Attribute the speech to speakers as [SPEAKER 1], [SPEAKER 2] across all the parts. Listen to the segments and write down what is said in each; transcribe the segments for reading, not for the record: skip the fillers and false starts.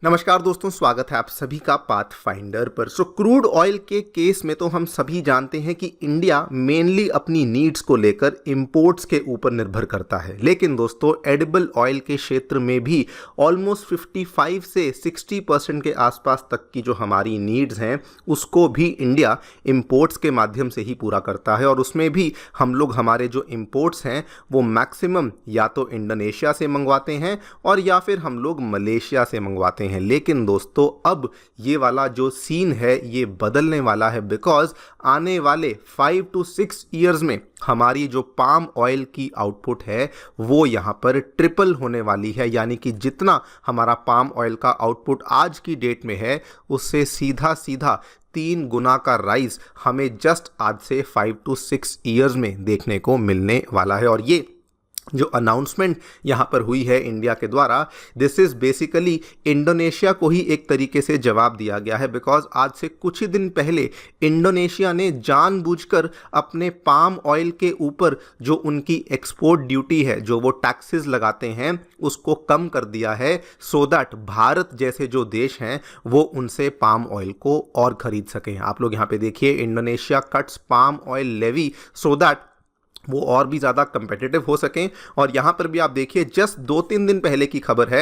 [SPEAKER 1] नमस्कार दोस्तों, स्वागत है आप सभी का पाथफाइंडर पर। क्रूड ऑयल के केस में तो हम सभी जानते हैं कि इंडिया मेनली अपनी नीड्स को लेकर इंपोर्ट्स के ऊपर निर्भर करता है। लेकिन दोस्तों, एडिबल ऑयल के क्षेत्र में भी ऑलमोस्ट 55 से 60% के आसपास तक की जो हमारी नीड्स हैं उसको भी इंडिया इंपोर्ट्स के माध्यम से ही पूरा करता है। और उसमें भी हम लोग हमारे जो इंपोर्ट्स हैं वो मैक्सिमम या तो इंडोनेशिया से मंगवाते हैं और या फिर हम लोग मलेशिया से मंगवाते हैं। लेकिन दोस्तों, अब ये वाला जो सीन है ये बदलने वाला है, बिकॉज आने वाले 5 to 6 ईयर्स में हमारी जो पाम ऑयल की आउटपुट है वो यहाँ पर ट्रिपल होने वाली है। यानी कि जितना हमारा पाम ऑयल का आउटपुट आज की डेट में है उससे सीधा सीधा 3 गुना का राइज हमें जस्ट आज से 5 to 6 ईयर्स में देखने को मिलने वाला है। और ये जो अनाउंसमेंट यहाँ पर हुई है इंडिया के द्वारा, दिस इज़ बेसिकली इंडोनेशिया को ही एक तरीके से जवाब दिया गया है। बिकॉज आज से कुछ ही दिन पहले इंडोनेशिया ने जानबूझकर अपने पाम ऑयल के ऊपर जो उनकी एक्सपोर्ट ड्यूटी है, जो वो टैक्सेस लगाते हैं, उसको कम कर दिया है सो दैट भारत जैसे जो देश हैं वो उनसे पाम ऑयल को और खरीद सकें। आप लोग यहाँ पे देखिए, Indonesia cuts palm oil levy so that वो और भी ज़्यादा कंपेटिटिव हो सकें। और यहाँ पर भी आप देखिए, जस्ट 2-3 दिन पहले की खबर है,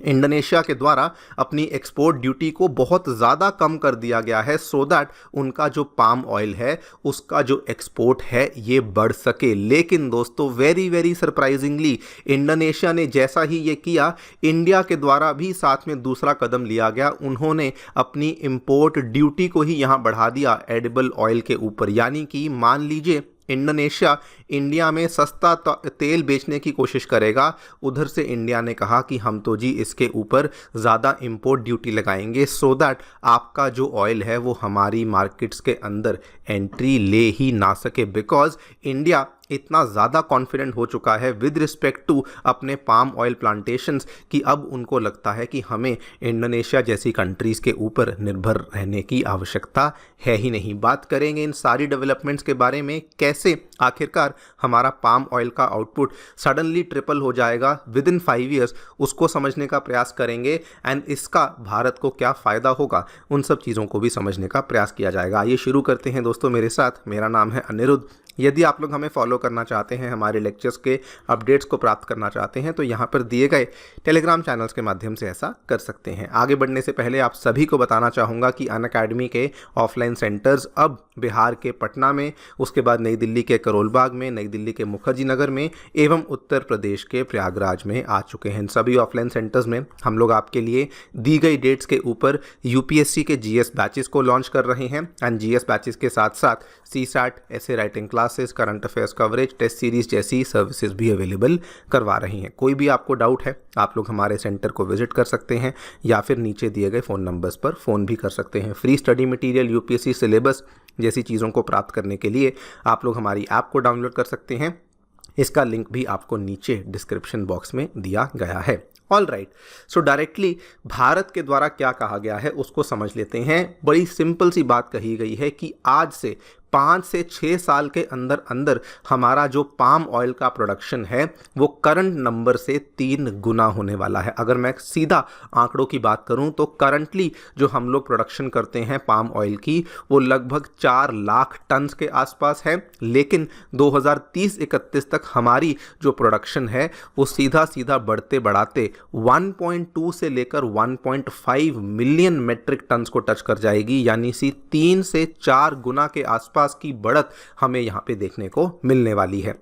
[SPEAKER 1] इंडोनेशिया के द्वारा अपनी एक्सपोर्ट ड्यूटी को बहुत ज़्यादा कम कर दिया गया है सो दैट उनका जो पाम ऑयल है उसका जो एक्सपोर्ट है ये बढ़ सके। लेकिन दोस्तों, वेरी वेरी सरप्राइजिंगली इंडोनेशिया ने जैसा ही ये किया, इंडिया के द्वारा भी साथ में दूसरा कदम लिया गया। उन्होंने अपनी इंपोर्ट ड्यूटी को ही यहाँ बढ़ा दिया एडिबल ऑयल के ऊपर। यानी कि मान लीजिए इंडोनेशिया इंडिया में सस्ता तेल बेचने की कोशिश करेगा, उधर से इंडिया ने कहा कि हम तो जी इसके ऊपर ज़्यादा इंपोर्ट ड्यूटी लगाएंगे सो दैट आपका जो ऑयल है वो हमारी मार्केट्स के अंदर एंट्री ले ही ना सके। बिकॉज इंडिया इतना ज़्यादा कॉन्फिडेंट हो चुका है विद रिस्पेक्ट टू अपने पाम ऑयल प्लांटेशंस कि अब उनको लगता है कि हमें इंडोनेशिया जैसी कंट्रीज़ के ऊपर निर्भर रहने की आवश्यकता है ही नहीं। बात करेंगे इन सारी डेवलपमेंट्स के बारे में, कैसे आखिरकार हमारा पाम ऑयल का आउटपुट सडनली ट्रिपल हो जाएगा विद इन 5 ईयर्स, उसको समझने का प्रयास करेंगे। एंड इसका भारत को क्या फ़ायदा होगा, उन सब चीज़ों को भी समझने का प्रयास किया जाएगा। आइए शुरू करते हैं दोस्तों मेरे साथ। मेरा नाम है अनिरुद्ध। यदि आप लोग हमें फॉलो करना चाहते हैं, हमारे लेक्चर्स के अपडेट्स को प्राप्त करना चाहते हैं, तो यहाँ पर दिए गए टेलीग्राम चैनल्स के माध्यम से ऐसा कर सकते हैं। आगे बढ़ने से पहले आप सभी को बताना चाहूँगा कि अनअकैडमी के ऑफलाइन सेंटर्स अब बिहार के पटना में, उसके बाद नई दिल्ली के करोल बाग में, नई दिल्ली के मुखर्जी नगर में एवं उत्तर प्रदेश के प्रयागराज में आ चुके हैं। इन सभी ऑफलाइन सेंटर्स में हम लोग आपके लिए दी गई डेट्स के ऊपर यूपीएससी के जीएस बैचेस को लॉन्च कर रहे हैं। एंड जीएस बैचेस के साथ साथ सीसैट, ऐसे writing classes, current affairs coverage, test series जैसी सर्विसेज भी अवेलेबल करवा रही हैं। कोई भी आपको डाउट है आप लोग हमारे सेंटर को विजिट कर सकते हैं या फिर नीचे दिए गए फ़ोन नंबर्स पर फ़ोन भी कर सकते हैं। Free study material, UPSC syllabus जैसी चीज़ों को प्राप्त करने के लिए आप लोग हमारी ऐप को डाउनलोड कर सकते हैं। इसका लिंक भी आपको नीचे डिस्क्रिप्शन बॉक्स में दिया गया है। ऑल राइट, सो डायरेक्टली भारत के द्वारा क्या कहा गया है उसको समझ लेते हैं। बड़ी सिंपल सी बात कही गई है कि आज से 5 से 6 साल के अंदर अंदर हमारा जो पाम ऑयल का प्रोडक्शन है वो करंट नंबर से 3 गुना होने वाला है। अगर मैं सीधा आंकड़ों की बात करूं तो करंटली जो हम लोग प्रोडक्शन करते हैं पाम ऑयल की वो लगभग 4 लाख टन के आसपास है। लेकिन 2030-31 तक हमारी जो प्रोडक्शन है वो सीधा सीधा बढ़ते बढ़ाते 1.2 से लेकर 1.5 मिलियन मेट्रिक टन को टच कर जाएगी। यानी 3 से 4 गुना के आसपास की बढ़त हमें यहाँ पे देखने को मिलने वाली है।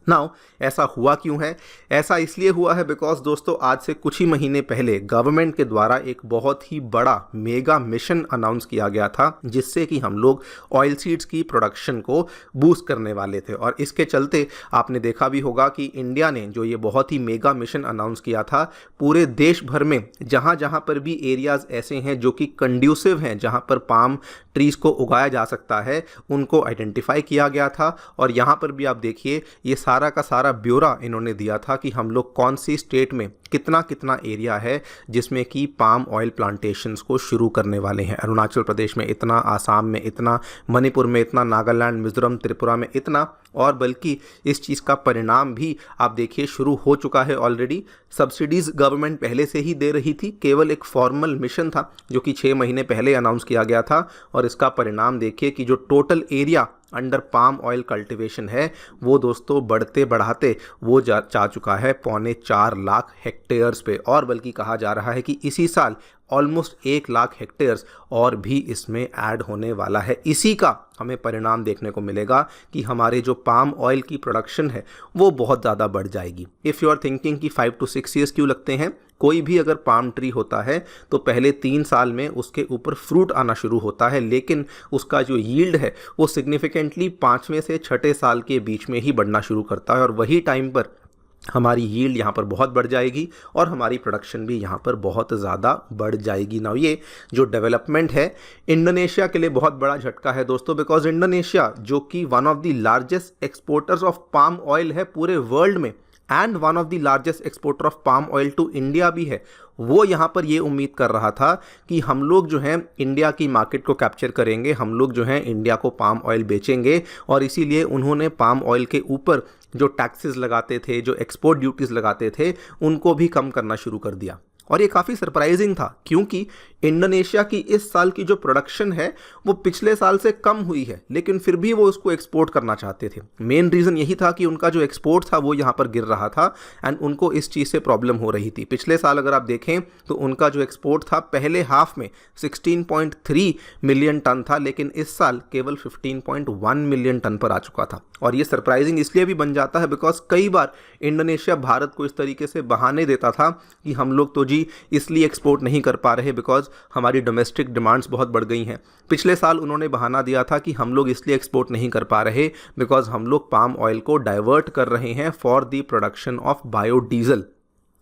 [SPEAKER 1] नाउ ऐसा हुआ क्यों है? ऐसा इसलिए हुआ है बिकॉज दोस्तों, आज से कुछ ही महीने पहले गवर्नमेंट के द्वारा एक बहुत ही बड़ा मेगा मिशन अनाउंस किया गया था जिससे कि हम लोग ऑयल सीड्स की प्रोडक्शन को बूस्ट करने वाले थे। और इसके चलते आपने देखा भी होगा कि इंडिया ने जो ये बहुत ही मेगा मिशन अनाउंस किया था, पूरे देश भर में जहाँ जहाँ पर भी एरियाज़ ऐसे हैं जो कि कंड्यूसिव हैं, जहाँ पर पाम ट्रीज़ को उगाया जा सकता है, उनको आइडेंटिफाई किया गया था। और यहाँ पर भी आप देखिए, ये सारा का सारा ब्यौरा इन्होंने दिया था कि हम लोग कौन सी स्टेट में कितना कितना एरिया है जिसमें कि पाम ऑयल प्लांटेशंस को शुरू करने वाले हैं। अरुणाचल प्रदेश में इतना, आसाम में इतना, मणिपुर में इतना, नागालैंड, मिजोरम, त्रिपुरा में इतना, और बल्कि इस चीज़ का परिणाम भी आप देखिए शुरू हो चुका है ऑलरेडी। सब्सिडीज़ गवर्नमेंट पहले से ही दे रही थी, केवल एक फॉर्मल मिशन था जो कि 6 महीने पहले अनाउंस किया गया था, और इसका परिणाम देखिए कि जो total area under palm oil cultivation है वो दोस्तों बढ़ते बढ़ाते वो जा चुका है 4.25 लाख हेक्टेयर्स पे, और बल्कि कहा जा रहा है कि इसी साल ऑलमोस्ट 1 लाख हेक्टेयर्स और भी इसमें ऐड होने वाला है। इसी का हमें परिणाम देखने को मिलेगा कि हमारे जो पाम ऑयल की प्रोडक्शन है वो बहुत ज़्यादा बढ़ जाएगी। इफ़ यू आर थिंकिंग कि 5 to 6 ईयर्स क्यों लगते हैं, कोई भी अगर पाम ट्री होता है तो पहले 3 साल में उसके ऊपर फ्रूट आना शुरू होता है, लेकिन उसका जो यील्ड है वो सिग्निफिकेंटली 5वें से 6ठे साल के बीच में ही बढ़ना शुरू करता है, और वही टाइम पर हमारी यील्ड यहाँ पर बहुत बढ़ जाएगी और हमारी प्रोडक्शन भी यहाँ पर बहुत ज़्यादा बढ़ जाएगी। ना ये जो डेवलपमेंट है इंडोनेशिया के लिए बहुत बड़ा झटका है दोस्तों, बिकॉज इंडोनेशिया जो कि one of the largest exporters of palm oil है पूरे वर्ल्ड में, and one of the largest exporter of palm oil to India भी है, वो यहाँ पर ये उम्मीद कर रहा था कि हम लोग जो हैं इंडिया की मार्केट को कैप्चर करेंगे, हम लोग जो हैं इंडिया को पाम ऑयल बेचेंगे, और इसीलिए उन्होंने पाम ऑयल के ऊपर जो टैक्सेस लगाते थे, जो एक्सपोर्ट ड्यूटीज़ लगाते थे, उनको भी कम करना शुरू कर दिया। और ये काफ़ी सरप्राइजिंग था क्योंकि इंडोनेशिया की इस साल की जो प्रोडक्शन है वो पिछले साल से कम हुई है, लेकिन फिर भी वो उसको एक्सपोर्ट करना चाहते थे। मेन रीज़न यही था कि उनका जो एक्सपोर्ट था वो यहाँ पर गिर रहा था, एंड उनको इस चीज़ से प्रॉब्लम हो रही थी। पिछले साल अगर आप देखें तो उनका जो एक्सपोर्ट था पहले हाफ में 16.3 मिलियन टन था, लेकिन इस साल केवल 15.1 मिलियन टन पर आ चुका था। और ये सरप्राइजिंग इसलिए भी बन जाता है बिकॉज कई बार इंडोनेशिया भारत को इस तरीके से बहाने देता था कि हम लोग तो जी इसलिए एक्सपोर्ट नहीं कर पा रहे बिकॉज हमारी डोमेस्टिक डिमांड्स बहुत बढ़ गई हैं। पिछले साल उन्होंने बहाना दिया था कि हम लोग इसलिए एक्सपोर्ट नहीं कर पा रहे बिकॉज हम लोग पाम ऑयल को डाइवर्ट कर रहे हैं for the production of biodiesel.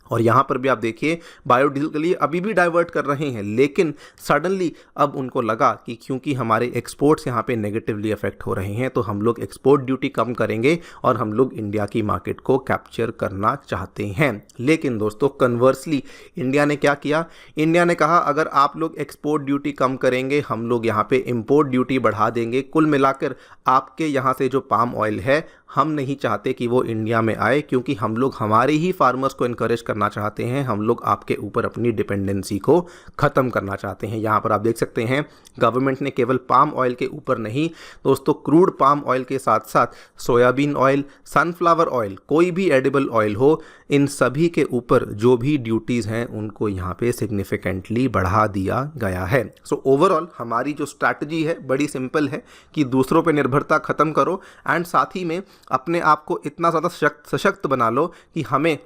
[SPEAKER 1] और यहाँ पर भी आप देखिए बायोडीजल के लिए अभी भी डाइवर्ट कर रहे हैं, लेकिन सडनली अब उनको लगा कि क्योंकि हमारे एक्सपोर्ट्स यहाँ पे नेगेटिवली अफेक्ट हो रहे हैं तो हम लोग एक्सपोर्ट ड्यूटी कम करेंगे और हम लोग इंडिया की मार्केट को कैप्चर करना चाहते हैं। लेकिन दोस्तों कन्वर्सली इंडिया ने क्या किया, इंडिया ने कहा अगर आप लोग एक्सपोर्ट ड्यूटी कम करेंगे हम लोग यहाँ पे इम्पोर्ट ड्यूटी बढ़ा देंगे। कुल मिलाकर आपके यहाँ से जो पाम ऑयल है हम नहीं चाहते कि वो इंडिया में आए, क्योंकि हम लोग हमारे ही फार्मर्स को इनकरेज करना चाहते हैं, हम लोग आपके ऊपर अपनी डिपेंडेंसी को ख़त्म करना चाहते हैं। यहाँ पर आप देख सकते हैं गवर्नमेंट ने केवल पाम ऑयल के ऊपर नहीं दोस्तों, क्रूड पाम ऑयल के साथ साथ सोयाबीन ऑयल, सनफ्लावर ऑयल, कोई भी एडिबल ऑयल हो, इन सभी के ऊपर जो भी ड्यूटीज़ हैं उनको यहाँ पे सिग्निफिकेंटली बढ़ा दिया गया है। सो ओवरऑल हमारी जो स्ट्रैटेजी है बड़ी सिंपल है कि दूसरों पे निर्भरता ख़त्म करो एंड साथ ही में अपने आप को इतना ज़्यादा सशक्त बना लो कि हमें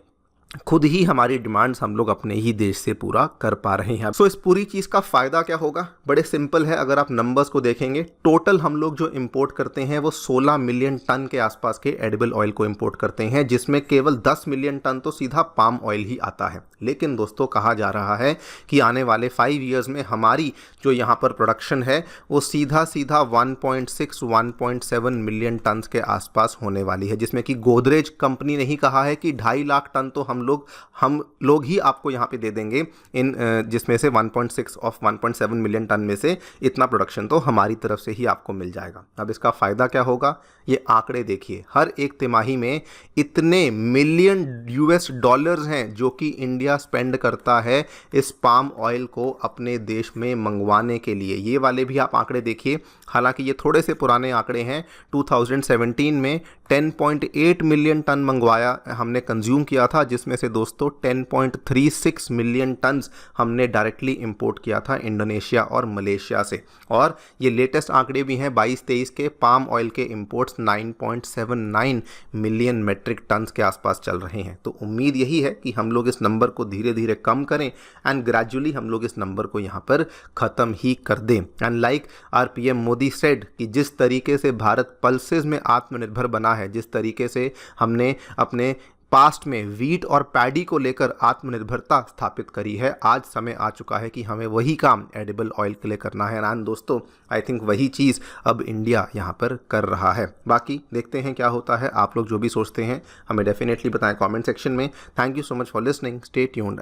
[SPEAKER 1] खुद ही हमारी डिमांड्स हम लोग अपने ही देश से पूरा कर पा रहे हैं। सो इस पूरी चीज़ का फ़ायदा क्या होगा, बड़े सिंपल है। अगर आप नंबर्स को देखेंगे टोटल हम लोग जो इंपोर्ट करते हैं वो 16 मिलियन टन के आसपास के एडिबल ऑयल को इंपोर्ट करते हैं, जिसमें केवल 10 मिलियन टन तो सीधा पाम ऑयल ही आता है। लेकिन दोस्तों कहा जा रहा है कि आने वाले 5 ईयर्स में हमारी जो यहाँ पर प्रोडक्शन है वो सीधा 1.6-1.7 मिलियन टन के आसपास होने वाली है, जिसमें कि गोदरेज कंपनी ने ही कहा है कि 2.5 लाख टन तो हम लोग ही आपको यहाँ पे दे देंगे, इन जिसमें से 1.6 ऑफ 1.7 मिलियन टन में से इतना प्रोडक्शन तो हमारी तरफ से ही आपको मिल जाएगा। अब इसका फ़ायदा क्या होगा, ये आंकड़े देखिए, हर एक तिमाही में इतने मिलियन US डॉलर्स हैं जो कि इंडिया स्पेंड करता है इस पाम ऑयल को अपने देश में मंगवाने के लिए। ये वाले भी आप आंकड़े देखिए, हालांकि ये थोड़े से पुराने आंकड़े हैं। 2017 में 10.8 मिलियन टन मंगवाया हमने कंज्यूम किया था, जिसमें से दोस्तों 10.36 मिलियन टन हमने डायरेक्टली इंपोर्ट किया था इंडोनेशिया और मलेशिया से। और ये लेटेस्ट आंकड़े भी हैं 22-23 के, पाम ऑयल के इंपोर्ट्स 9.79 मिलियन मेट्रिक टन्स के आसपास चल रहे हैं। तो उम्मीद यही है कि हम लोग इस नंबर को धीरे धीरे कम करें एंड ग्रेजुअली हम लोग इस नंबर को यहाँ पर ख़त्म ही कर दें। And like our PM Modi said कि जिस तरीके से भारत पल्सेस में आत्मनिर्भर बना है, जिस तरीके से हमने अपने पास्ट में वीट और पैडी को लेकर आत्मनिर्भरता स्थापित करी है, आज समय आ चुका है कि हमें वही काम एडिबल ऑयल के लिए करना है। एंड दोस्तों, आई थिंक वही चीज़ अब इंडिया यहाँ पर कर रहा है। बाकी देखते हैं क्या होता है। आप लोग जो भी सोचते हैं हमें डेफिनेटली बताएं कमेंट सेक्शन में। Thank you so much for listening, stay tuned.